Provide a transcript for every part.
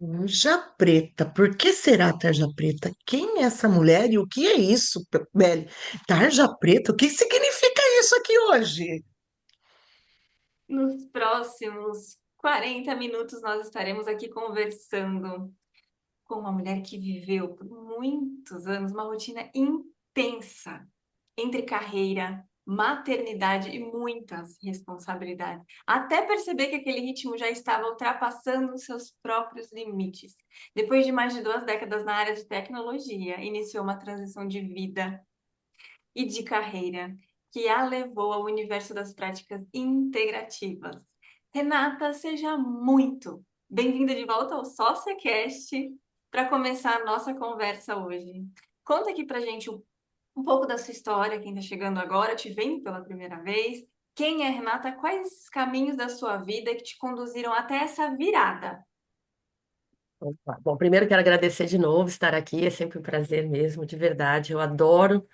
Tarja preta. Por que será tarja preta? Quem é essa mulher e o que é isso, Beli? Tarja preta? O que significa isso aqui hoje? Nos próximos 40 minutos, nós estaremos aqui conversando com uma mulher que viveu por muitos anos uma rotina intensa entre carreira, maternidade e muitas responsabilidades, até perceber que aquele ritmo já estava ultrapassando os seus próprios limites. Depois de mais de 2 décadas na área de tecnologia, iniciou uma transição de vida e de carreira que a levou ao universo das práticas integrativas. Renata, seja muito bem-vinda de volta ao SóciaCast para começar a nossa conversa hoje. Conta aqui para gente um pouco da sua história, quem está chegando agora, te vendo pela primeira vez. Quem é Renata? Quais os caminhos da sua vida que te conduziram até essa virada? Opa. Bom, primeiro quero agradecer de novo estar aqui, é sempre um prazer mesmo, de verdade. Eu adoro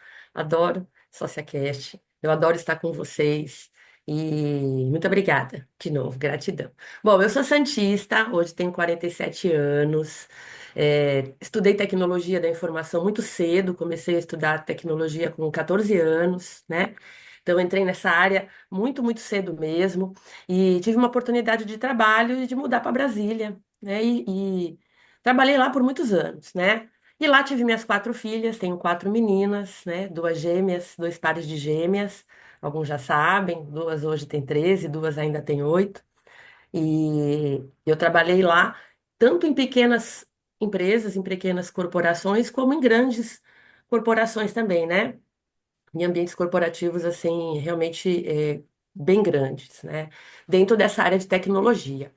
SociaCast, eu adoro estar com vocês e muito obrigada de novo, gratidão. Bom, eu sou santista, hoje tenho 47 anos, estudei tecnologia da informação muito cedo, comecei a estudar tecnologia com 14 anos, né? Então, entrei nessa área muito cedo mesmo e tive uma oportunidade de trabalho e de mudar para Brasília, né? E trabalhei lá por muitos anos, né? E lá tive minhas 4 filhas, tenho 4 meninas, né? 2 gêmeas, 2 pares de gêmeas, alguns já sabem, 2 hoje têm 13, 2 ainda têm 8. E eu trabalhei lá tanto em pequenas empresas, em pequenas corporações, como em grandes corporações também, né? Em ambientes corporativos, assim, realmente bem grandes, né? Dentro dessa área de tecnologia.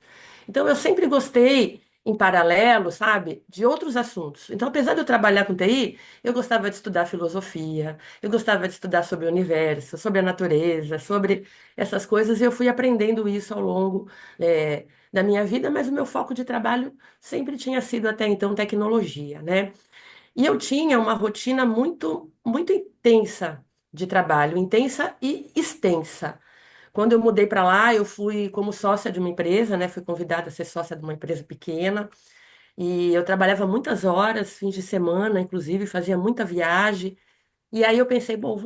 Então, eu sempre gostei, em paralelo, sabe, de outros assuntos. Então, apesar de eu trabalhar com TI, eu gostava de estudar filosofia, eu gostava de estudar sobre o universo, sobre a natureza, sobre essas coisas, e eu fui aprendendo isso ao longo, da minha vida, mas o meu foco de trabalho sempre tinha sido até então tecnologia, né? E eu tinha uma rotina muito intensa de trabalho, intensa e extensa. Quando eu mudei para lá, eu fui como sócia de uma empresa, né? Fui convidada a ser sócia de uma empresa pequena. E eu trabalhava muitas horas, fins de semana, inclusive, fazia muita viagem. E aí eu pensei, bom,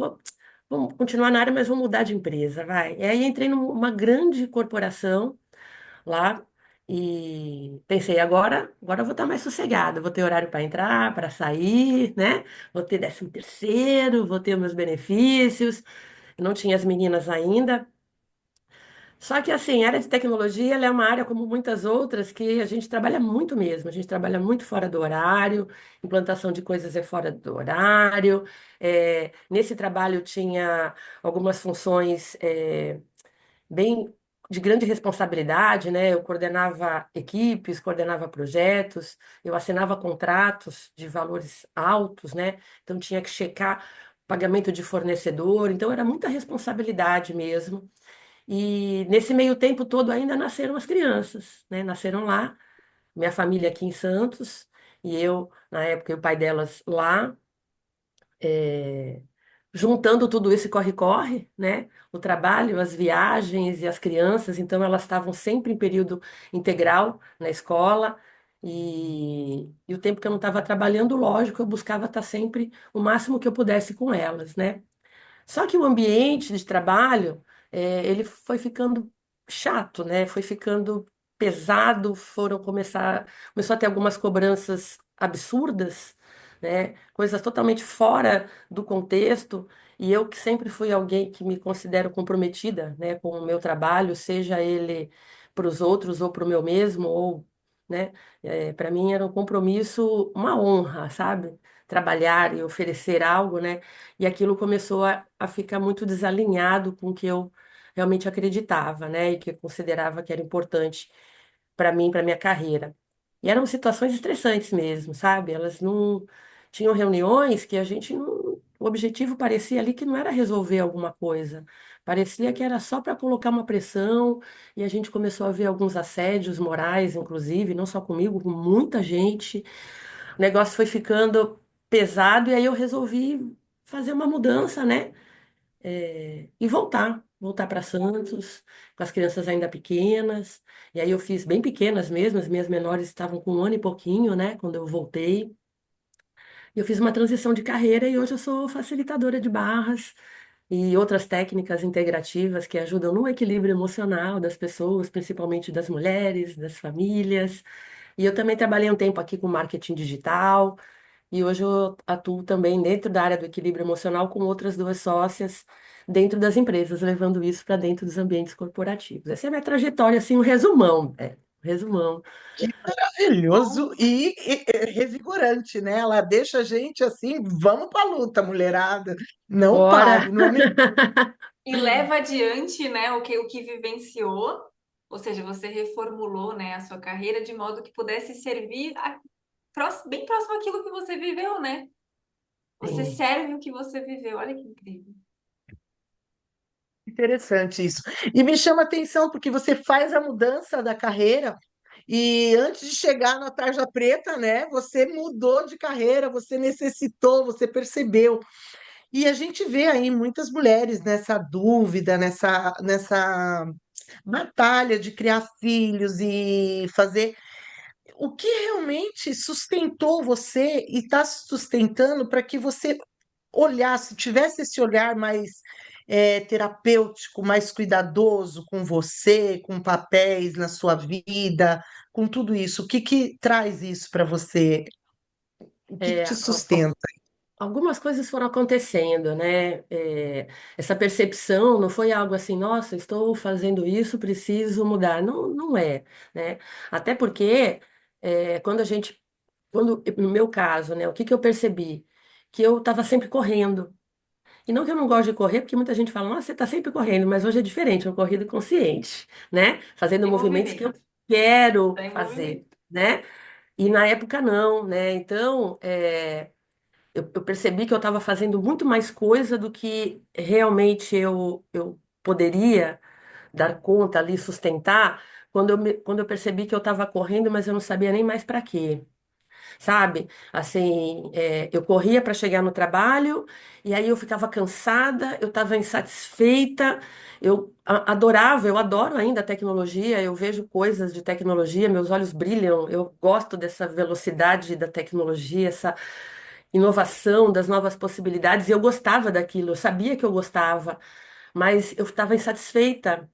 vamos continuar na área, mas vou mudar de empresa, vai. E aí entrei numa grande corporação lá e pensei, agora eu vou estar mais sossegada, vou ter horário para entrar, para sair, né? Vou ter 13º, vou ter meus benefícios. Não tinha as meninas ainda. Só que assim, a área de tecnologia, ela é uma área como muitas outras que a gente trabalha muito mesmo. A gente trabalha muito fora do horário, implantação de coisas é fora do horário. Nesse trabalho tinha algumas funções bem de grande responsabilidade, né? Eu coordenava equipes, coordenava projetos, eu assinava contratos de valores altos, né? Então tinha que checar pagamento de fornecedor, então era muita responsabilidade mesmo. E nesse meio tempo todo ainda nasceram as crianças, né? Nasceram lá, minha família aqui em Santos, e eu, na época, e o pai delas lá. é, Juntando tudo isso corre-corre, né? O trabalho, as viagens e as crianças, então elas estavam sempre em período integral na escola, e o tempo que eu não estava trabalhando, lógico, eu buscava estar sempre o máximo que eu pudesse com elas, né? Só que o ambiente de trabalho, ele foi ficando chato, né? Foi ficando pesado, começou a ter algumas cobranças absurdas, né? Coisas totalmente fora do contexto. E eu que sempre fui alguém que me considero comprometida, né, com o meu trabalho, seja ele para os outros ou para o meu mesmo, ou, né? Para mim era um compromisso, uma honra, sabe? Trabalhar e oferecer algo, né? E aquilo começou a ficar muito desalinhado com o que eu realmente acreditava, né? E que eu considerava que era importante para mim, para minha carreira. E eram situações estressantes mesmo, sabe? Elas não tinham reuniões que a gente não. O objetivo parecia ali que não era resolver alguma coisa. Parecia que era só para colocar uma pressão, e a gente começou a ver alguns assédios morais, inclusive, não só comigo, com muita gente. O negócio foi ficando pesado e aí eu resolvi fazer uma mudança, né? E voltar. voltar para Santos, com as crianças ainda pequenas. E aí eu fiz bem pequenas mesmo, as minhas menores estavam com 1 ano e pouquinho, né, quando eu voltei. E eu fiz uma transição de carreira e hoje eu sou facilitadora de barras e outras técnicas integrativas que ajudam no equilíbrio emocional das pessoas, principalmente das mulheres, das famílias. E eu também trabalhei um tempo aqui com marketing digital. E hoje eu atuo também dentro da área do equilíbrio emocional com outras 2 sócias dentro das empresas, levando isso para dentro dos ambientes corporativos. Essa é a minha trajetória, assim, um resumão, resumão. Que maravilhoso e revigorante, né? Ela deixa a gente assim, vamos para a luta, mulherada. Não pare, Bora! não é mesmo? E leva adiante, né, o que vivenciou, ou seja, você reformulou, né, a sua carreira de modo que pudesse servir bem próximo àquilo que você viveu, né? Você Sim, serve o que você viveu. Olha que incrível. interessante isso. E me chama a atenção porque você faz a mudança da carreira e antes de chegar na tarja preta, né, você mudou de carreira, você necessitou, você percebeu. E a gente vê aí muitas mulheres nessa dúvida, nessa batalha de criar filhos e fazer o que realmente sustentou você e está sustentando para que você olhasse, tivesse esse olhar mais terapêutico, mais cuidadoso com você, com papéis na sua vida, com tudo isso. O que que traz isso para você? O que que É, te sustenta? algumas coisas foram acontecendo, né? Essa percepção não foi algo assim, nossa, estou fazendo isso, preciso mudar. Não, não é, né? Até porque quando no meu caso, né, o que que eu percebi? Que eu estava sempre correndo. E não que eu não gosto de correr, porque muita gente fala, nossa, você está sempre correndo, mas hoje é diferente, é uma corrida consciente, né? Fazendo Em movimentos que eu movimento. quero Está em fazer, movimento. né? E na época não, né? Então, eu percebi que eu estava fazendo muito mais coisa do que realmente eu poderia dar conta ali, sustentar, quando eu percebi que eu estava correndo, mas eu não sabia nem mais para quê, sabe? Assim, eu corria para chegar no trabalho e aí eu ficava cansada, eu estava insatisfeita. Adorava, eu adoro ainda a tecnologia, eu vejo coisas de tecnologia, meus olhos brilham, eu gosto dessa velocidade da tecnologia, essa inovação, das novas possibilidades, e eu gostava daquilo, eu sabia que eu gostava, mas eu estava insatisfeita,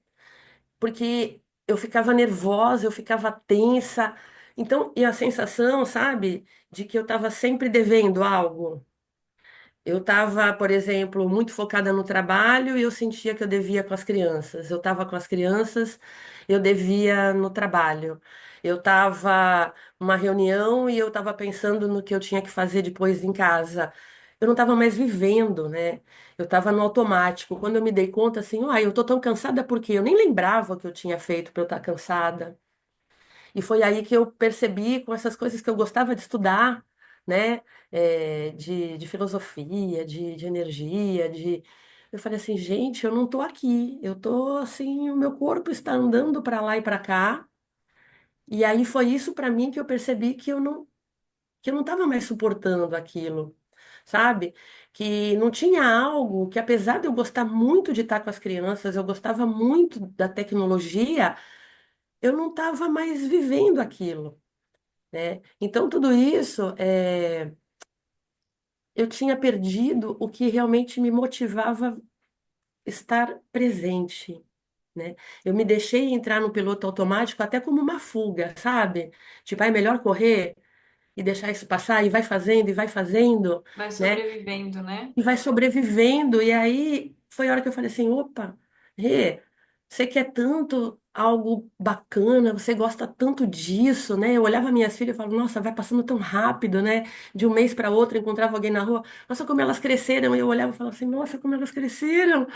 porque eu ficava nervosa, eu ficava tensa, então, e a sensação, sabe, de que eu estava sempre devendo algo. Eu estava, por exemplo, muito focada no trabalho e eu sentia que eu devia com as crianças. Eu estava com as crianças, eu devia no trabalho. Eu estava numa reunião e eu estava pensando no que eu tinha que fazer depois em casa. Eu não estava mais vivendo, né? Eu estava no automático. Quando eu me dei conta, assim, uai, eu tô tão cansada porque eu nem lembrava o que eu tinha feito para eu estar cansada. E foi aí que eu percebi com essas coisas que eu gostava de estudar, né? De filosofia, de energia, de. Eu falei assim, gente, eu não tô aqui. Eu tô assim, o meu corpo está andando para lá e para cá. E aí foi isso para mim que eu percebi que eu não estava mais suportando aquilo, sabe? Que não tinha algo que, apesar de eu gostar muito de estar com as crianças, eu gostava muito da tecnologia, eu não estava mais vivendo aquilo, né? Então, tudo isso, eu tinha perdido o que realmente me motivava a estar presente, né? Eu me deixei entrar no piloto automático até como uma fuga, sabe? Tipo, é melhor correr e deixar isso passar e vai fazendo, Vai né? sobrevivendo, né? E vai sobrevivendo. E aí foi a hora que eu falei assim: opa, Rê, você quer tanto algo bacana, você gosta tanto disso, né? Eu olhava minhas filhas e falava: nossa, vai passando tão rápido, né? De um mês para outro, eu encontrava alguém na rua, nossa, como elas cresceram. E eu olhava e falava assim: nossa, como elas cresceram.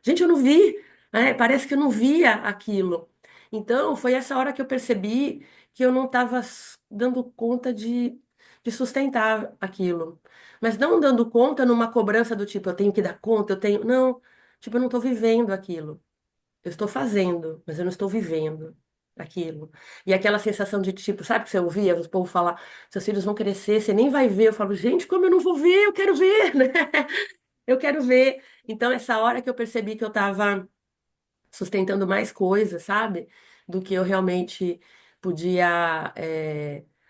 Gente, eu não vi, né? Parece que eu não via aquilo. Então, foi essa hora que eu percebi que eu não estava dando conta de sustentar aquilo. Mas não dando conta numa cobrança do tipo, eu tenho que dar conta, eu tenho. Não, tipo, eu não estou vivendo aquilo. Eu estou fazendo, mas eu não estou vivendo aquilo. E aquela sensação de tipo, sabe que você ouvia os povo falar, seus filhos vão crescer, você nem vai ver. Eu falo, gente, como eu não vou ver? Eu quero ver, né? Eu quero ver. Então, essa hora que eu percebi que eu estava sustentando mais coisas, sabe? Do que eu realmente podia,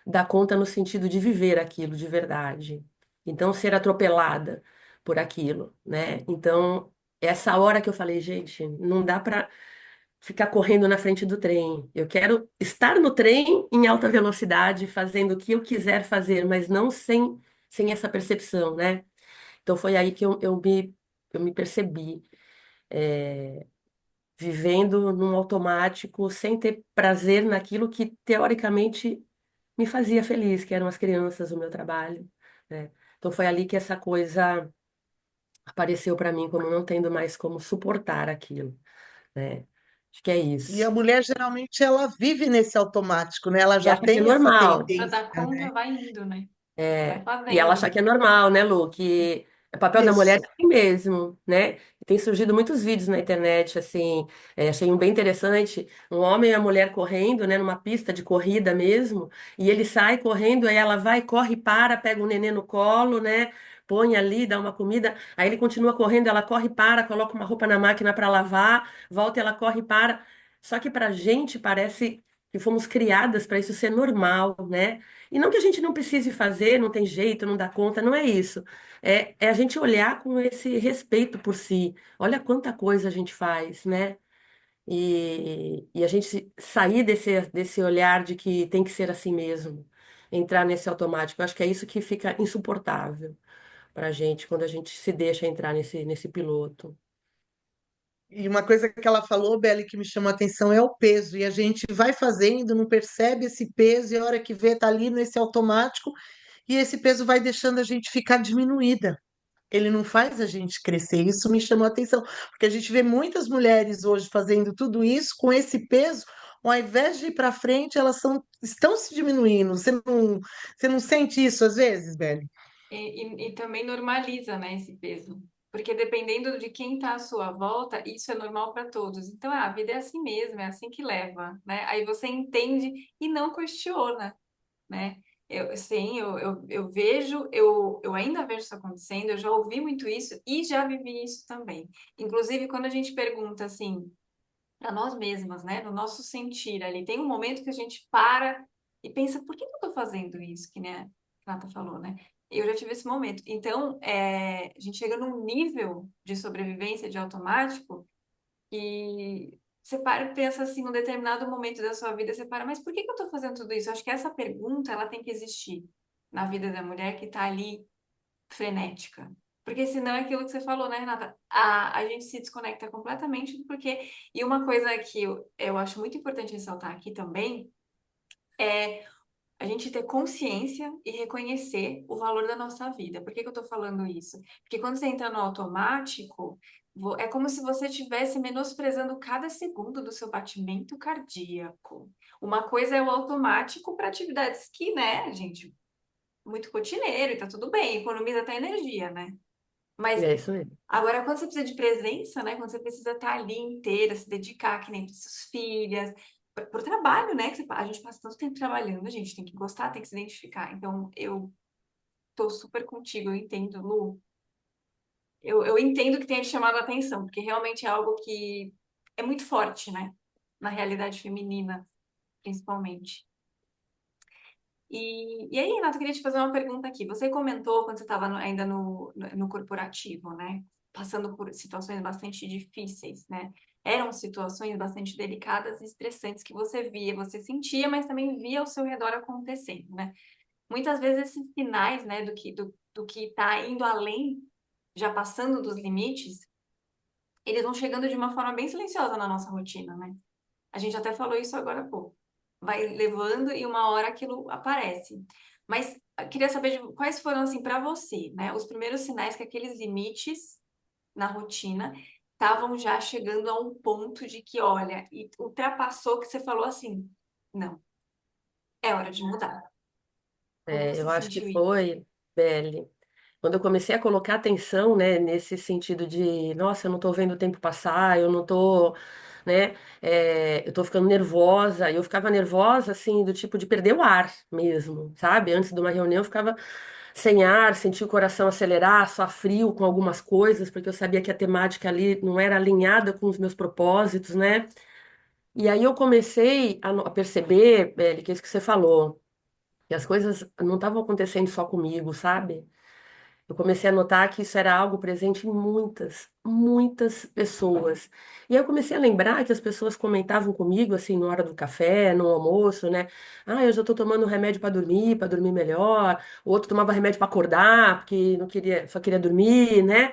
dar conta no sentido de viver aquilo de verdade. Então, ser atropelada por aquilo, né? Então, essa hora que eu falei, gente, não dá para ficar correndo na frente do trem. Eu quero estar no trem em alta velocidade, fazendo o que eu quiser fazer, mas não sem essa percepção, né? Então, foi aí que eu me percebi vivendo num automático, sem ter prazer naquilo que teoricamente me fazia feliz, que eram as crianças, o meu trabalho, né? Então foi ali que essa coisa apareceu para mim como não tendo mais como suportar aquilo, né? Acho que é E a isso. mulher geralmente ela vive nesse automático, né? Ela E já acha que é tem essa normal. Para tendência, dar né? conta, vai indo, né? Vai E ela fazendo. achar que é normal, né, Lu? Que o papel da mulher Isso. é assim mesmo, né? E tem surgido muitos vídeos na internet, assim, achei um bem interessante, um homem e a mulher correndo, né, numa pista de corrida mesmo, e ele sai correndo, aí ela vai, corre, para, pega o nenê no colo, né, põe ali, dá uma comida, aí ele continua correndo, ela corre, para, coloca uma roupa na máquina para lavar, volta, e ela corre, para. Só que pra gente parece que fomos criadas para isso ser normal, né? E não que a gente não precise fazer, não tem jeito, não dá conta, não é isso. É a gente olhar com esse respeito por si. Olha quanta coisa a gente faz, né? E a gente sair desse olhar de que tem que ser assim mesmo, entrar nesse automático. Eu acho que é isso que fica insuportável para a gente quando a gente se deixa entrar nesse piloto. E uma coisa que ela falou, Belle, que me chamou a atenção é o peso. E a gente vai fazendo, não percebe esse peso, e a hora que vê, tá ali nesse automático, e esse peso vai deixando a gente ficar diminuída. Ele não faz a gente crescer. Isso me chamou a atenção, porque a gente vê muitas mulheres hoje fazendo tudo isso com esse peso, ao invés de ir para frente, estão se diminuindo. Você não sente isso às vezes, Belle? E também normaliza, né, esse peso. Porque dependendo de quem está à sua volta, isso é normal para todos. Então, a vida é assim mesmo, é assim que leva, né? Aí você entende e não questiona, né? Sim, eu vejo, eu ainda vejo isso acontecendo, eu já ouvi muito isso e já vivi isso também. Inclusive, quando a gente pergunta assim, para nós mesmas, né, no nosso sentir ali, tem um momento que a gente para e pensa, por que que eu estou fazendo isso? Que, né, a Renata falou, né? Eu já tive esse momento. Então, a gente chega num nível de sobrevivência de automático que você para e pensa assim, num determinado momento da sua vida, você para, mas por que que eu estou fazendo tudo isso? Eu acho que essa pergunta, ela tem que existir na vida da mulher que está ali frenética. Porque senão é aquilo que você falou, né, Renata? A gente se desconecta completamente, porque. E uma coisa que eu acho muito importante ressaltar aqui também é a gente ter consciência e reconhecer o valor da nossa vida. Por que que eu tô falando isso? Porque quando você entra no automático, é como se você estivesse menosprezando cada segundo do seu batimento cardíaco. Uma coisa é o automático para atividades que, né, gente, muito rotineiro e tá tudo bem, economiza até energia, né? Mas É isso mesmo. agora, quando você precisa de presença, né? Quando você precisa estar ali inteira, se dedicar, que nem para suas filhas, para o trabalho, né? Que a gente passa tanto tempo trabalhando, a gente tem que gostar, tem que se identificar. Então, eu tô super contigo, eu entendo, Lu. Eu entendo que tenha te chamado a atenção, porque realmente é algo que é muito forte, né? Na realidade feminina, principalmente. E aí, Renato, eu queria te fazer uma pergunta aqui. Você comentou quando você estava ainda no corporativo, né? Passando por situações bastante difíceis, né? Eram situações bastante delicadas e estressantes que você via, você sentia, mas também via ao seu redor acontecendo, né? Muitas vezes esses sinais, né, do que está indo além, já passando dos limites, eles vão chegando de uma forma bem silenciosa na nossa rotina, né? A gente até falou isso agora há pouco. Vai levando e uma hora aquilo aparece. Mas eu queria saber quais foram, assim, para você, né? Os primeiros sinais que aqueles limites na rotina estavam já chegando a um ponto de que, olha, e ultrapassou que você falou assim, não, é hora de mudar. Quando você Eu acho que sentiu isso? foi, Belle, quando eu comecei a colocar atenção, né, nesse sentido de, nossa, eu não estou vendo o tempo passar, eu não estou né? Eu tô ficando nervosa. E eu ficava nervosa, assim, do tipo de perder o ar mesmo, sabe? Antes de uma reunião eu ficava sem ar, sentia o coração acelerar, só frio com algumas coisas, porque eu sabia que a temática ali não era alinhada com os meus propósitos, né? E aí eu comecei a perceber, Beli, que é isso que você falou, que as coisas não estavam acontecendo só comigo, sabe? Eu comecei a notar que isso era algo presente em muitas, muitas pessoas. E aí eu comecei a lembrar que as pessoas comentavam comigo, assim, na hora do café, no almoço, né? Ah, eu já estou tomando remédio para dormir melhor. O outro tomava remédio para acordar, porque não queria, só queria dormir, né?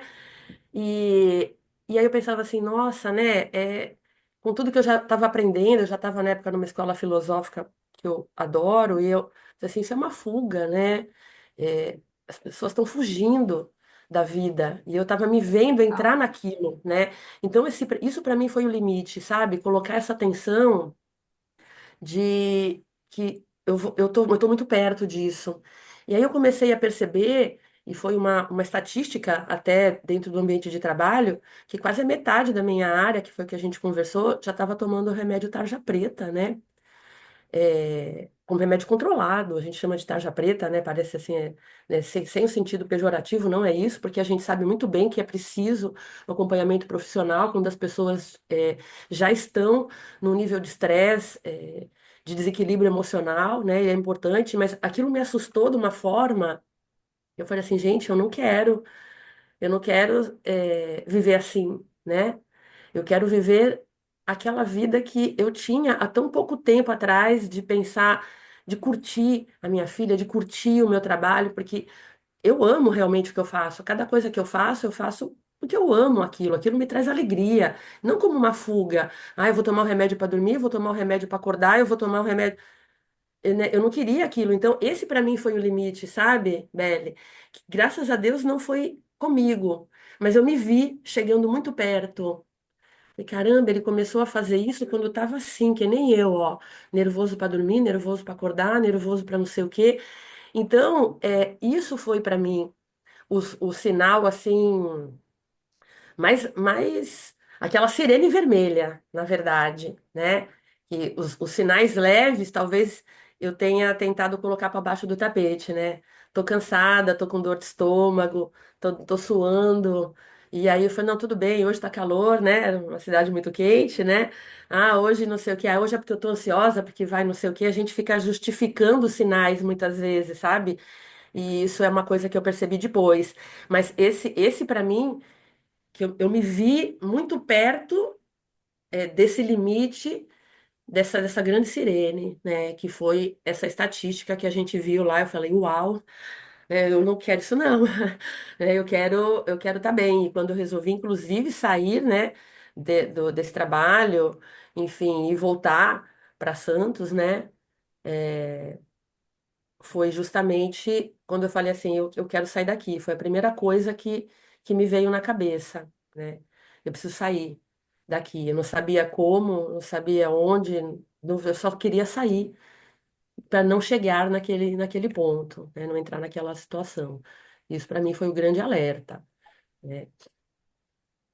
E, e aí eu pensava assim, nossa, né? Com tudo que eu já estava aprendendo, eu já estava na época numa escola filosófica que eu adoro, e eu, assim, isso é uma fuga, né? É, as pessoas estão fugindo da vida, e eu estava me vendo entrar Total. naquilo, né? Então, isso para mim foi o limite, sabe? Colocar essa tensão de que eu tô muito perto disso. E aí eu comecei a perceber, e foi uma estatística até dentro do ambiente de trabalho, que quase a metade da minha área, que foi o que a gente conversou, já estava tomando remédio tarja preta, né? Com remédio controlado, a gente chama de tarja preta, né? Parece assim, né, sem o sentido pejorativo, não é isso, porque a gente sabe muito bem que é preciso um acompanhamento profissional quando as pessoas já estão num nível de estresse, de desequilíbrio emocional, né? E é importante, mas aquilo me assustou de uma forma, eu falei assim, gente, eu não quero, viver assim, né? Eu quero viver aquela vida que eu tinha há tão pouco tempo atrás, de pensar, de curtir a minha filha, de curtir o meu trabalho, porque eu amo realmente o que eu faço. Cada coisa que eu faço porque eu amo aquilo. Aquilo me traz alegria, não como uma fuga. Ah, eu vou tomar o remédio para dormir, eu vou tomar o remédio para acordar, eu vou tomar o remédio. Né, eu não queria aquilo. Então, esse para mim foi o limite, sabe, Belle? Que, graças a Deus não foi comigo, mas eu me vi chegando muito perto. E caramba, ele começou a fazer isso quando eu tava assim, que nem eu, ó, nervoso para dormir, nervoso para acordar, nervoso para não sei o quê. Então, isso foi para mim o sinal assim, mais aquela sirene vermelha, na verdade, né? Que os sinais leves, talvez eu tenha tentado colocar para baixo do tapete, né? Tô cansada, tô com dor de estômago, tô suando. E aí eu falei, não, tudo bem, hoje tá calor, né? É uma cidade muito quente, né? Ah, hoje não sei o que, ah, hoje é porque eu tô ansiosa, porque vai não sei o que, a gente fica justificando os sinais muitas vezes, sabe? E isso é uma coisa que eu percebi depois. Mas esse para mim que eu me vi muito perto desse limite, dessa grande sirene, né? Que foi essa estatística que a gente viu lá. Eu falei, uau, né, eu não quero isso não. Né, eu quero estar bem. E quando eu resolvi, inclusive, sair, né, desse trabalho, enfim, e voltar para Santos, né? Foi justamente quando eu falei assim, eu quero sair daqui. Foi a primeira coisa que me veio na cabeça, né? Eu preciso sair daqui. Eu não sabia como, não sabia onde, eu só queria sair para não chegar naquele ponto, né? Não entrar naquela situação. Isso para mim foi o grande alerta, né?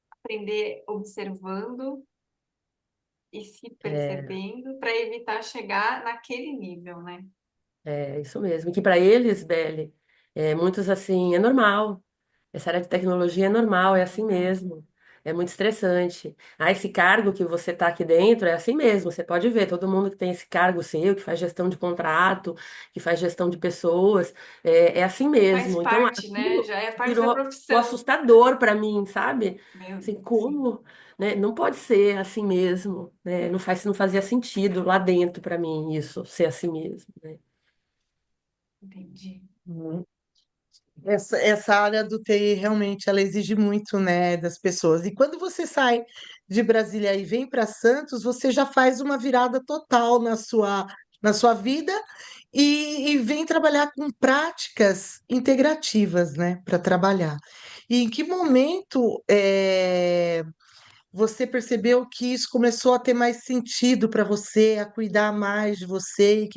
Aprender observando e se É, percebendo para evitar chegar naquele nível, né? é isso mesmo. E que para eles, Belle, muitos assim, é normal. Essa área de tecnologia é normal, é assim mesmo. É muito estressante. Ah, esse cargo que você está aqui dentro é assim mesmo. Você pode ver, todo mundo que tem esse cargo seu, que faz gestão de contrato, que faz gestão de pessoas, é assim Faz mesmo. Então, parte, né? aquilo Já é parte da virou profissão. assustador para mim, sabe? Meu Assim, Deus, sim, como, né? Não pode ser assim mesmo, né? Não fazia sentido lá dentro para mim isso, ser assim mesmo, né? entendi. Uhum. Essa área do TI realmente ela exige muito, né, das pessoas. E quando você sai de Brasília e vem para Santos, você já faz uma virada total na sua vida e vem trabalhar com práticas integrativas, né, para trabalhar. E em que momento você percebeu que isso começou a ter mais sentido para você, a cuidar mais de você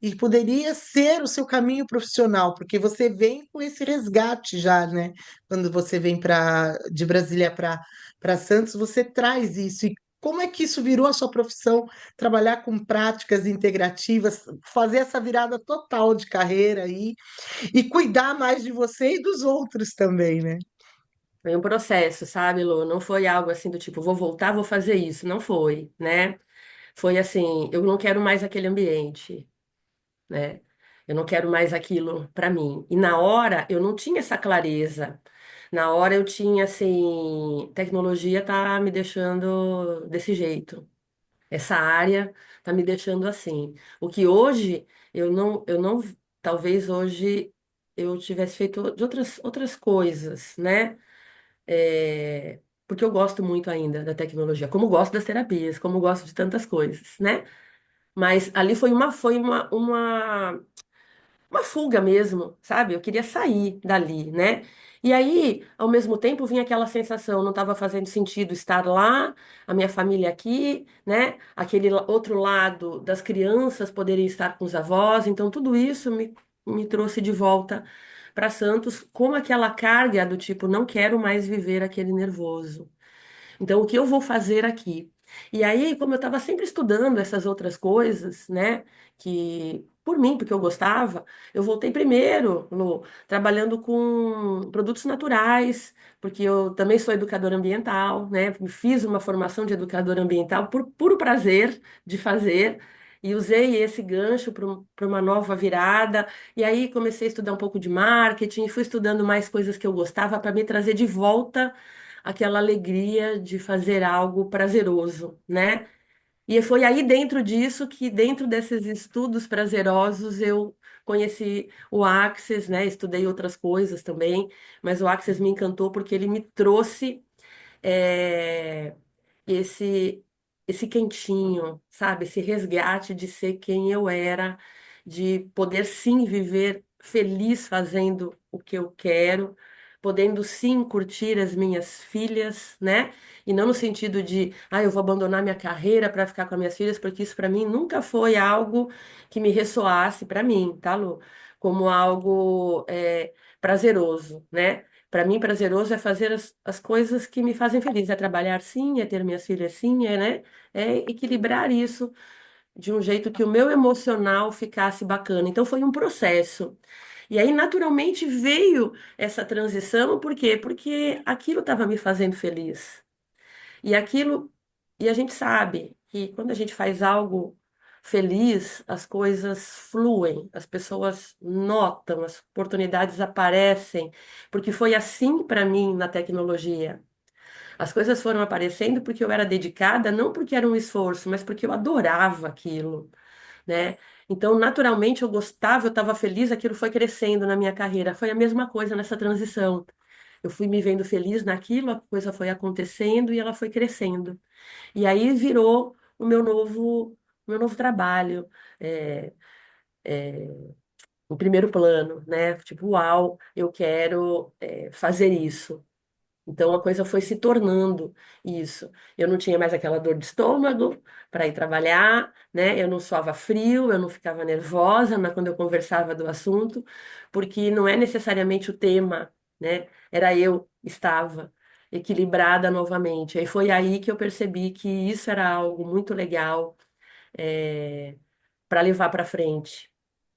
e poderia ser o seu caminho profissional, porque você vem com esse resgate já, né? Quando você vem de Brasília para Santos, você traz isso. E como é que isso virou a sua profissão? Trabalhar com práticas integrativas, fazer essa virada total de carreira aí e cuidar mais de você e dos outros também, né? Foi um processo, sabe, Lu? Não foi algo assim do tipo, vou voltar, vou fazer isso. Não foi, né? Foi assim, eu não quero mais aquele ambiente, né? Eu não quero mais aquilo para mim. E na hora eu não tinha essa clareza. Na hora eu tinha assim, tecnologia tá me deixando desse jeito. Essa área tá me deixando assim. O que hoje eu não, talvez hoje eu tivesse feito de outras coisas, né? Porque eu gosto muito ainda da tecnologia, como gosto das terapias, como gosto de tantas coisas, né? Mas ali foi uma fuga mesmo, sabe? Eu queria sair dali, né? E aí, ao mesmo tempo, vinha aquela sensação, não estava fazendo sentido estar lá, a minha família aqui, né? Aquele outro lado das crianças poderem estar com os avós, então tudo isso me trouxe de volta para Santos com aquela carga do tipo, não quero mais viver aquele nervoso. Então, o que eu vou fazer aqui? E aí, como eu estava sempre estudando essas outras coisas, né, que por mim, porque eu gostava, eu voltei primeiro, Lu, trabalhando com produtos naturais, porque eu também sou educadora ambiental, né, fiz uma formação de educadora ambiental por puro prazer de fazer. E usei esse gancho para uma nova virada. E aí comecei a estudar um pouco de marketing, fui estudando mais coisas que eu gostava para me trazer de volta aquela alegria de fazer algo prazeroso, né? E foi aí dentro disso que, dentro desses estudos prazerosos, eu conheci o Access, né? Estudei outras coisas também, mas o Access me encantou porque ele me trouxe é, esse esse quentinho, sabe? Esse resgate de ser quem eu era, de poder sim viver feliz fazendo o que eu quero, podendo sim curtir as minhas filhas, né? E não no sentido de, eu vou abandonar minha carreira para ficar com as minhas filhas, porque isso para mim nunca foi algo que me ressoasse para mim, tá, Lu? Como algo prazeroso, né? Para mim, prazeroso é fazer as coisas que me fazem feliz. É trabalhar sim, é ter minhas filhas sim, né? É equilibrar isso de um jeito que o meu emocional ficasse bacana. Então, foi um processo. E aí, naturalmente, veio essa transição, por quê? Porque aquilo estava me fazendo feliz. E aquilo, e a gente sabe que quando a gente faz algo feliz, as coisas fluem, as pessoas notam, as oportunidades aparecem, porque foi assim para mim na tecnologia. As coisas foram aparecendo porque eu era dedicada, não porque era um esforço, mas porque eu adorava aquilo, né? Então, naturalmente, eu gostava, eu estava feliz, aquilo foi crescendo na minha carreira. Foi a mesma coisa nessa transição. Eu fui me vendo feliz naquilo, a coisa foi acontecendo e ela foi crescendo. E aí virou o meu novo trabalho, é, o primeiro plano, né? Tipo, uau, eu quero fazer isso. Então a coisa foi se tornando isso. Eu não tinha mais aquela dor de estômago para ir trabalhar, né? Eu não suava frio, eu não ficava nervosa quando eu conversava do assunto, porque não é necessariamente o tema, né? Era eu estava equilibrada novamente. Aí foi aí que eu percebi que isso era algo muito legal para levar para frente,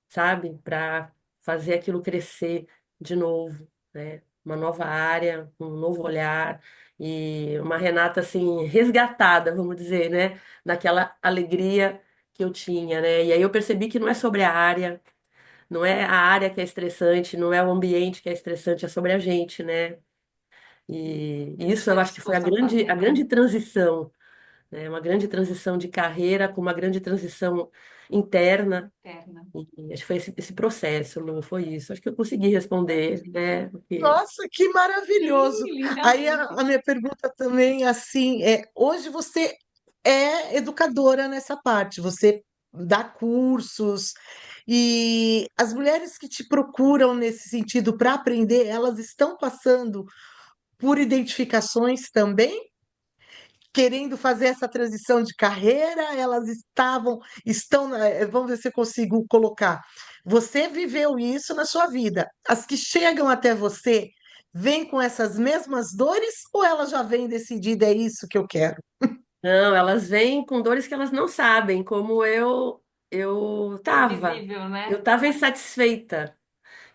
sabe? Para fazer aquilo crescer de novo, né? Uma nova área, um novo olhar e uma Renata assim resgatada, vamos dizer, né? Daquela alegria que eu tinha, né? E aí eu percebi que não é sobre a área, não é a área que é estressante, não é o ambiente que é estressante, é sobre a gente, né? E isso eu Está acho que foi a disposto a grande, a fazer, né? grande transição, né? Uma grande transição de carreira com uma grande transição interna. Interna. E acho que foi esse processo, Lu, foi isso. Acho que eu consegui responder, né? Porque Nossa, que maravilhoso! Sim, Aí lindamente. a minha pergunta também, assim, hoje você é educadora nessa parte, você dá cursos, e as mulheres que te procuram nesse sentido para aprender, elas estão passando por identificações também? Querendo fazer essa transição de carreira, elas estão, vamos ver se eu consigo colocar. Você viveu isso na sua vida. As que chegam até você vêm com essas mesmas dores ou elas já vêm decidida, é isso que eu quero? Não, elas vêm com dores que elas não sabem, como eu tava. Invisível, Eu né? estava insatisfeita,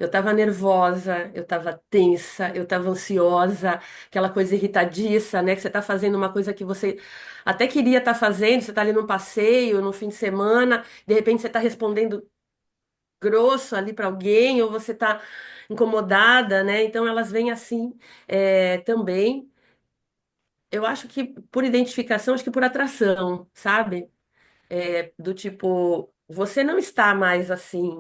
eu estava nervosa, eu estava tensa, eu estava ansiosa, aquela coisa irritadiça, né? Que você está fazendo uma coisa que você até queria estar fazendo, você está ali num passeio, no fim de semana, de repente você está respondendo grosso ali para alguém, ou você está incomodada, né? Então elas vêm assim também. Eu acho que por identificação, acho que por atração, sabe? Do tipo, você não está mais assim,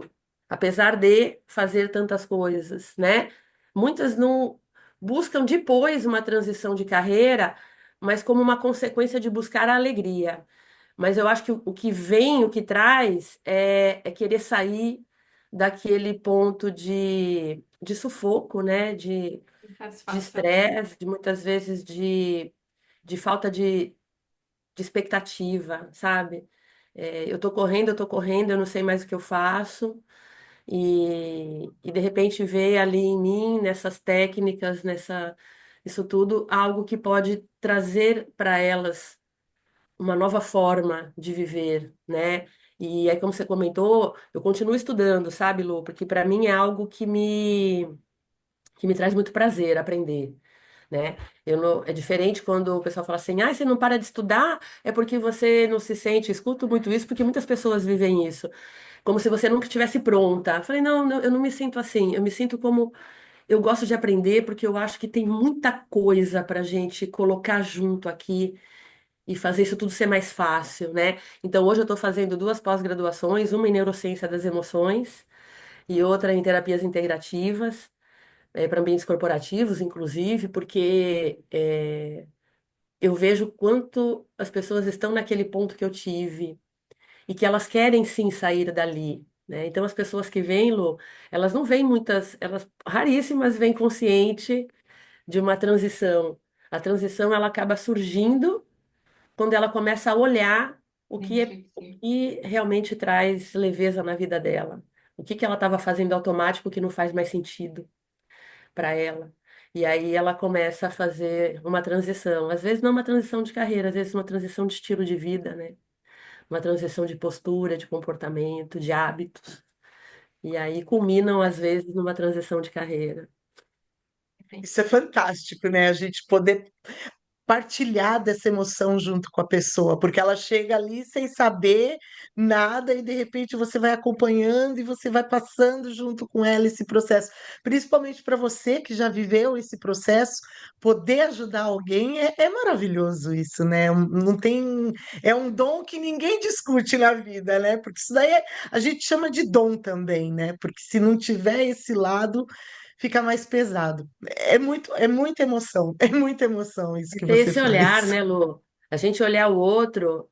apesar de fazer tantas coisas, né? Muitas não buscam depois uma transição de carreira, mas como uma consequência de buscar a alegria. Mas eu acho que o que vem, o que traz, é querer sair daquele ponto de sufoco, né? De Insatisfação. estresse, de muitas vezes de falta de expectativa, sabe? Eu tô correndo, eu não sei mais o que eu faço, e de repente ver ali em mim, nessas técnicas, isso tudo, algo que pode trazer para elas uma nova forma de viver, né? E aí, como você comentou, eu continuo estudando, sabe, Lu? Porque para mim é algo que me traz muito prazer aprender, né? É diferente quando o pessoal fala assim, ah, você não para de estudar, é porque você não se sente, escuto muito isso, porque muitas pessoas vivem isso, como se você nunca estivesse pronta. Eu falei, não, não, eu não me sinto assim, eu me sinto como, eu gosto de aprender, porque eu acho que tem muita coisa para gente colocar junto aqui e fazer isso tudo ser mais fácil, né? Então, hoje eu estou fazendo duas pós-graduações, uma em neurociência das emoções e outra em terapias integrativas, para ambientes corporativos, inclusive, porque eu vejo quanto as pessoas estão naquele ponto que eu tive e que elas querem sim sair dali, né? Então as pessoas que vêm, Lu, elas não vêm muitas, elas raríssimas vêm consciente de uma transição. A transição ela acaba surgindo quando ela começa a olhar o Refletir. que realmente traz leveza na vida dela. O que ela estava fazendo automático que não faz mais sentido para ela. E aí ela começa a fazer uma transição. Às vezes não uma transição de carreira, às vezes uma transição de estilo de vida, né? Uma transição de postura, de comportamento, de hábitos. E aí culminam, às vezes, numa transição de carreira. Isso é fantástico, né? A gente poder partilhar dessa emoção junto com a pessoa, porque ela chega ali sem saber nada e de repente você vai acompanhando e você vai passando junto com ela esse processo. Principalmente para você que já viveu esse processo, poder ajudar alguém é maravilhoso isso, né? Não tem, é um dom que ninguém discute na vida, né? Porque isso daí a gente chama de dom também, né? Porque se não tiver esse lado, fica mais pesado. É muita emoção, é muita emoção isso E que ter você esse olhar, faz. né, Lu? A gente olhar o outro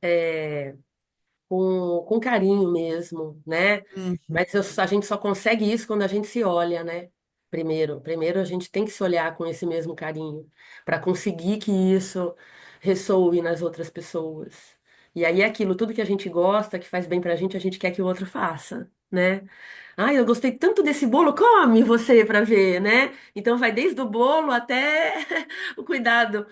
com carinho mesmo, né? Uhum. Mas a gente só consegue isso quando a gente se olha, né? Primeiro a gente tem que se olhar com esse mesmo carinho, para conseguir que isso ressoe nas outras pessoas. E aí é aquilo, tudo que a gente gosta, que faz bem pra gente, a gente quer que o outro faça, né? Ai, eu gostei tanto desse bolo, come você pra ver, né? Então vai desde o bolo até o cuidado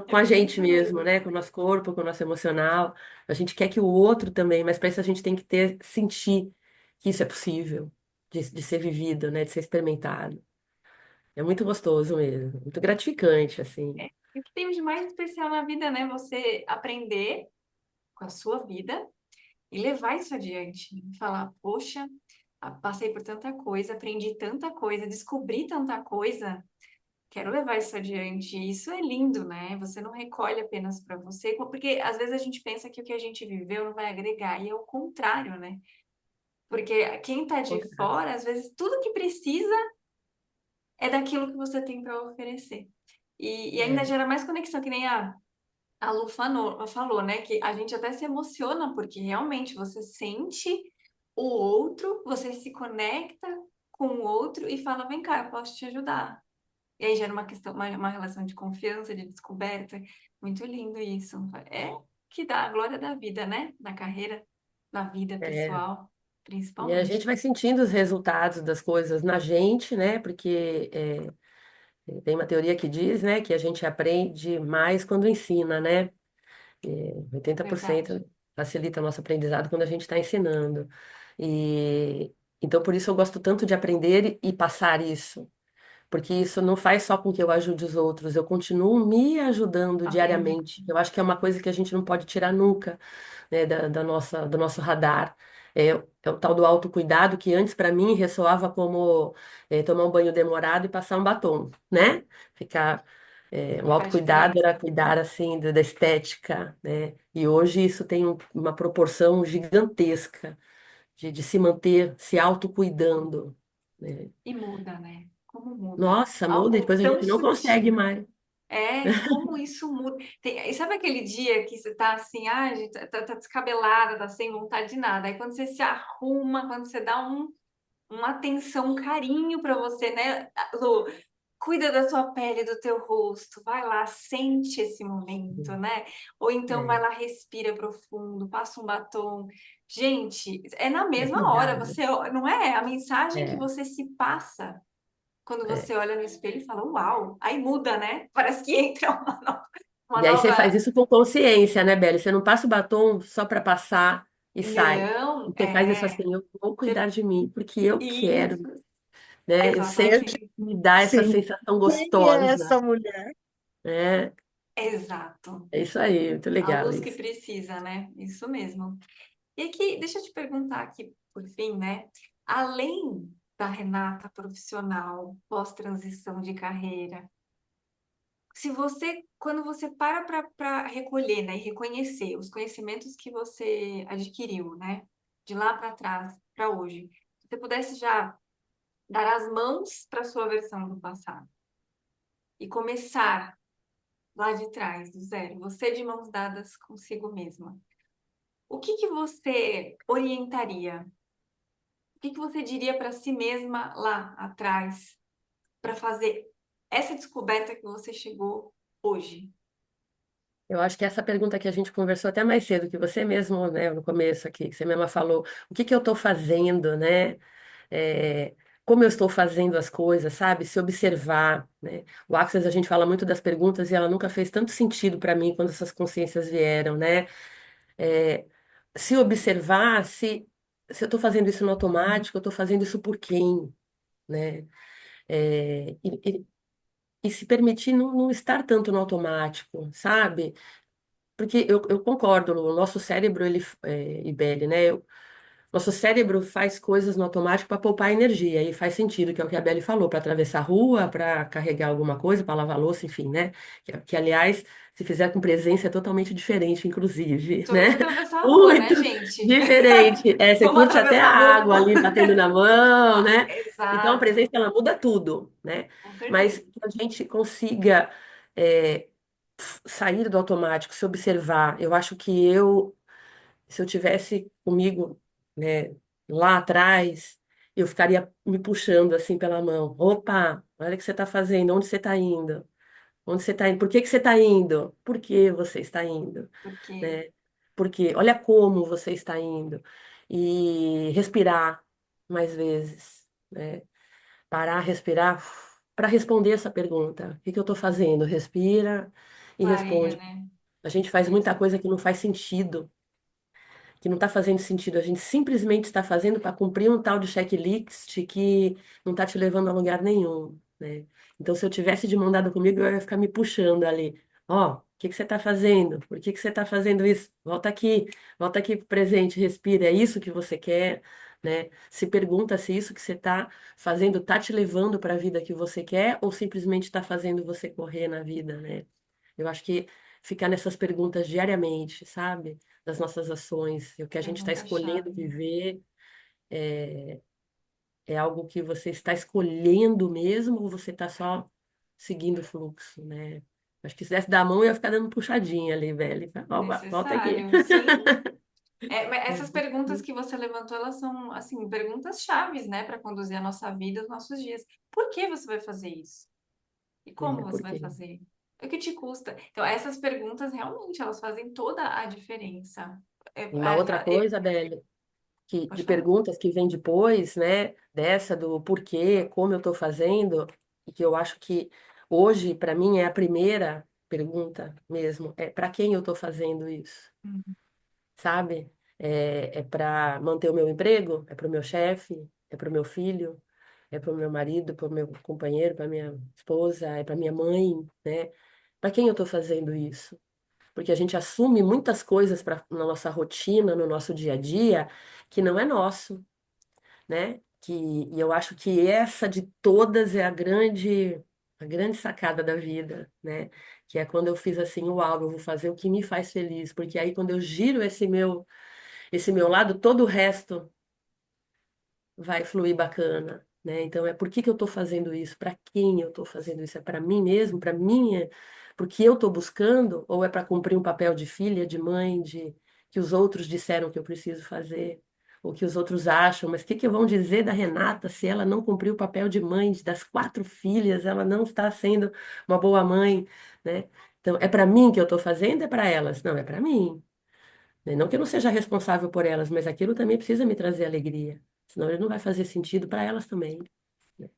com É a gente muito mesmo, né? Com o nosso corpo, com o nosso emocional. A gente quer que o outro também, mas para isso a gente tem que sentir que isso é possível de ser vivido, né? De ser experimentado. É muito gostoso mesmo, muito gratificante, assim. o que tem de mais especial na vida, né? Você aprender com a sua vida e levar isso adiante. Falar, poxa, passei por tanta coisa, aprendi tanta coisa, descobri tanta coisa, quero levar isso adiante. E isso é lindo, né? Você não recolhe apenas para você, porque às vezes a gente pensa que o que a gente viveu não vai agregar, e é o contrário, né? Porque quem tá de fora, às vezes tudo que precisa é daquilo que você tem para oferecer. E ainda É, gera mais conexão, que nem a Lu falou, né? Que a gente até se emociona, porque realmente você sente o outro, você se conecta com o outro e fala, vem cá, eu posso te ajudar. E aí gera uma questão, uma relação de confiança, de descoberta. Muito lindo isso. É que dá a glória da vida, né? Na carreira, na vida é. pessoal, E a gente principalmente. vai sentindo os resultados das coisas na gente, né? Porque tem uma teoria que diz, né, que a gente aprende mais quando ensina, né? Verdade. 80% facilita o nosso aprendizado quando a gente está ensinando. E então por isso eu gosto tanto de aprender e passar isso, porque isso não faz só com que eu ajude os outros, eu continuo me ajudando Aprender. diariamente. Eu acho que é uma coisa que a gente não pode tirar nunca, né, do nosso radar. É o tal do autocuidado que antes para mim ressoava como tomar um banho demorado e passar um batom, né? Ficar, o Faz autocuidado diferença. era cuidar assim da estética, né? E hoje isso tem uma proporção gigantesca de se manter se autocuidando, né? E muda, né? Como muda. Nossa, muda e Algo depois a tão gente não consegue sutil. mais. É, como isso muda. E sabe aquele dia que você tá assim, ah, gente, tá descabelada, tá sem vontade de nada. Aí quando você se arruma, quando você dá uma atenção, um carinho pra você, né, Lu? Cuida da sua pele, do teu rosto, vai lá, sente esse momento, né? Ou então vai É, lá, respira profundo, passa um batom. Gente, é na é mesma hora, cuidado. você, não é? A mensagem que É, você se passa quando é. você olha no espelho e fala, uau, aí muda, né? Parece que entra uma E aí você faz nova. isso com consciência, né, Beli? Você não passa o batom só para passar e sai. Não, Você faz isso é. assim, eu vou cuidar Você- de mim, porque eu quero, Isso, né? Eu sei que exatamente. me dá essa Sim. sensação Quem é gostosa, essa mulher? né? Exato. É isso aí, muito A legal luz que isso. precisa, né? Isso mesmo. E aqui, deixa eu te perguntar aqui, por fim, né? Além da Renata profissional, pós-transição de carreira, se você, quando você para recolher, né, e reconhecer os conhecimentos que você adquiriu, né, de lá para trás, para hoje, se você pudesse já dar as mãos para sua versão do passado e começar lá de trás, do zero, você de mãos dadas consigo mesma, o que que você orientaria? O que que você diria para si mesma lá atrás para fazer essa descoberta que você chegou hoje? Eu acho que essa pergunta que a gente conversou até mais cedo, que você mesmo, né, no começo aqui, que você mesma falou, o que que eu estou fazendo, né? É, como eu estou fazendo as coisas, sabe? Se observar, né? O Access, a gente fala muito das perguntas e ela nunca fez tanto sentido para mim quando essas consciências vieram, né? É, se observar se eu estou fazendo isso no automático, eu estou fazendo isso por quem, né? É, e se permitir não estar tanto no automático, sabe? Porque eu concordo, o nosso cérebro, Ibele, né? Nosso cérebro faz coisas no automático para poupar energia, e faz sentido, que é o que a Belle falou, para atravessar a rua, para carregar alguma coisa, para lavar louça, enfim, né? Aliás, se fizer com presença, é totalmente diferente, inclusive, Sobre né? atravessar a rua, né, Muito gente? diferente. Você Vamos curte até a atravessar a rua. água ali batendo na mão, né? Então a presença, Exato, ela muda tudo, né? com Mas certeza. que a gente consiga é, sair do automático, se observar. Eu acho que se eu tivesse comigo, né, lá atrás, eu ficaria me puxando assim pela mão. Opa, olha o que você está fazendo, onde você está indo? Onde você está indo? Por que que você está indo? Por que você está indo? Porque Né? Porque olha como você está indo. E respirar mais vezes, né? Parar, respirar para responder essa pergunta. O que que eu estou fazendo? Respira e clareia, responde. né? A gente faz muita Isso. coisa que não faz sentido, que não está fazendo sentido. A gente simplesmente está fazendo para cumprir um tal de checklist que não está te levando a lugar nenhum, né? Então, se eu tivesse de mão dada comigo, eu ia ficar me puxando ali. Ó, o que que você está fazendo? Por que que você está fazendo isso? Volta aqui pro presente, respira. É isso que você quer, né? Se pergunta se isso que você está fazendo está te levando para a vida que você quer ou simplesmente está fazendo você correr na vida, né? Eu acho que ficar nessas perguntas diariamente, sabe? Das nossas ações, e o que a gente está escolhendo Pergunta-chave. viver, é algo que você está escolhendo mesmo ou você está só seguindo o fluxo, né? Acho que se desse dar a mão, eu ia ficar dando puxadinha ali, velho. Opa, volta aqui. Necessário, sim. É, mas essas perguntas que você levantou, elas são, assim, perguntas chaves, né, para conduzir a nossa vida, os nossos dias. Por que você vai fazer isso? E como você Por vai quê? E fazer? O que te custa? Então, essas perguntas realmente elas fazem toda a diferença. uma outra coisa, Beli, de Pode falar. perguntas que vem depois, né, dessa do porquê, como eu estou fazendo, e que eu acho que hoje, para mim, é a primeira pergunta mesmo é para quem eu estou fazendo isso, Uhum. sabe? É para manter o meu emprego? É para o meu chefe? É para o meu filho? É para o meu marido? Para o meu companheiro? Para minha esposa? É para minha mãe, né? Para quem eu estou fazendo isso? Porque a gente assume muitas coisas na nossa rotina, no nosso dia a dia, que não é nosso, né? E eu acho que essa de todas é a grande sacada da vida, né? Que é quando eu fiz assim, uau, eu vou fazer o que me faz feliz, porque aí quando eu giro esse meu lado, todo o resto vai fluir bacana, né? Então é por que que eu estou fazendo isso? Para quem eu estou fazendo isso? É para mim mesmo? Para minha? Porque eu estou buscando? Ou é para cumprir um papel de filha, de mãe, de que os outros disseram que eu preciso fazer? Ou que os outros acham? Mas o que que vão dizer da Renata se ela não cumpriu o papel de mãe das 4 filhas? Ela não está sendo uma boa mãe, né? Então é para mim que eu estou fazendo? É para elas? Não, é para mim, né? Não que eu não seja responsável por elas, mas aquilo também precisa me trazer alegria. Senão ele não vai fazer sentido para elas também, né?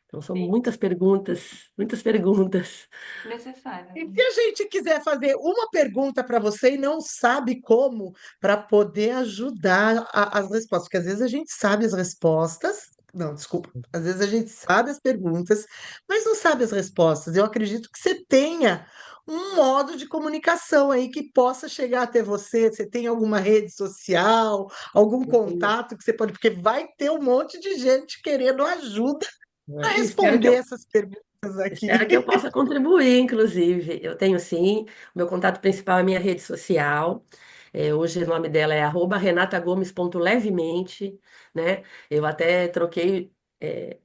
Então são Sim, muitas perguntas, muitas perguntas. necessário, E né? se a gente quiser fazer uma pergunta para você e não sabe como, para poder ajudar as respostas, porque às vezes a gente sabe as respostas, não, desculpa, às vezes a gente sabe as perguntas, mas não sabe as respostas. Eu acredito que você tenha um modo de comunicação aí que possa chegar até você. Você tem alguma rede social, algum Eu tenho- contato que você pode, porque vai ter um monte de gente querendo ajuda a E espero que responder essas perguntas aqui. espero que eu possa contribuir, inclusive. Eu tenho sim, o meu contato principal é minha rede social. Hoje o nome dela é @renatagomes.levemente, né? Eu até troquei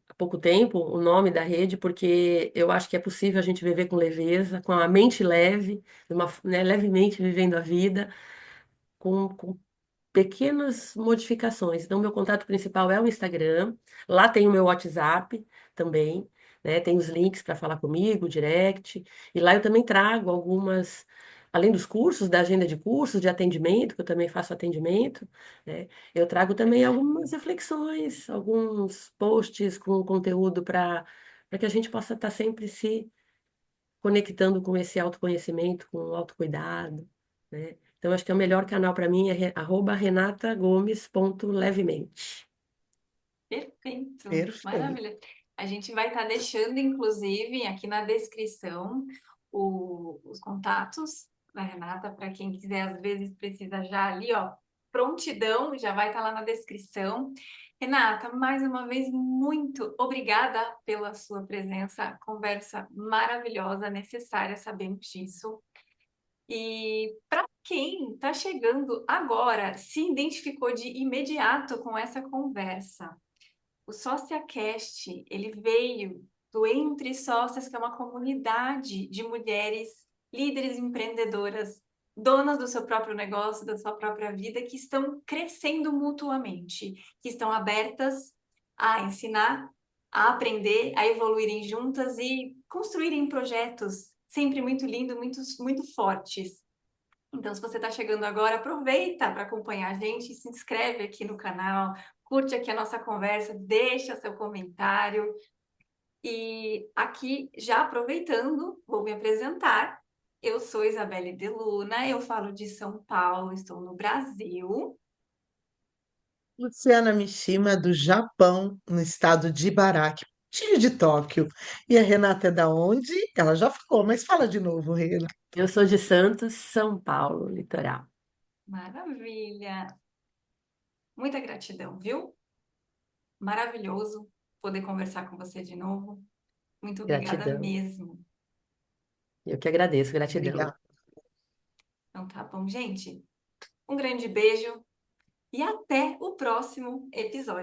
há pouco tempo o nome da rede, porque eu acho que é possível a gente viver com leveza, com a mente leve, né, levemente vivendo a vida, com pequenas modificações. Então, meu contato principal é o Instagram. Lá tem o meu WhatsApp também, né? Tem os links para falar comigo, direct. E lá eu também trago algumas, além dos cursos, da agenda de cursos, de atendimento, que eu também faço atendimento, né? Eu trago também algumas reflexões, alguns posts com conteúdo para que a gente possa estar sempre se conectando com esse autoconhecimento, com o autocuidado, né? Então, acho que é o melhor canal para mim é @renatagomes.levemente. Perfeito, Perfeito. maravilha. A gente vai estar deixando, inclusive, aqui na descrição os contatos da Renata, para quem quiser, às vezes precisa já ali, ó, prontidão, já vai estar lá na descrição. Renata, mais uma vez, muito obrigada pela sua presença, conversa maravilhosa, necessária, sabemos disso. E para quem está chegando agora, se identificou de imediato com essa conversa, o SóciaCast, ele veio do Entre Sócias, que é uma comunidade de mulheres líderes empreendedoras, donas do seu próprio negócio, da sua própria vida, que estão crescendo mutuamente, que estão abertas a ensinar, a aprender, a evoluírem juntas e construírem projetos sempre muito lindos, muito fortes. Então, se você está chegando agora, aproveita para acompanhar a gente, se inscreve aqui no canal, curte aqui a nossa conversa, deixa seu comentário. E aqui, já aproveitando, vou me apresentar. Eu sou Isabelle de Luna, eu falo de São Paulo, estou no Brasil. Luciana Mishima, do Japão, no estado de Ibaraki, pertinho de Tóquio. E a Renata é da onde? Ela já falou, mas fala de novo, Rena. Eu sou de Santos, São Paulo, litoral. Maravilha! Muita gratidão, viu? Maravilhoso poder conversar com você de novo. Muito obrigada Gratidão. mesmo. Eu que agradeço, gratidão. Obrigada. Então tá bom, gente. Um grande beijo e até o próximo episódio.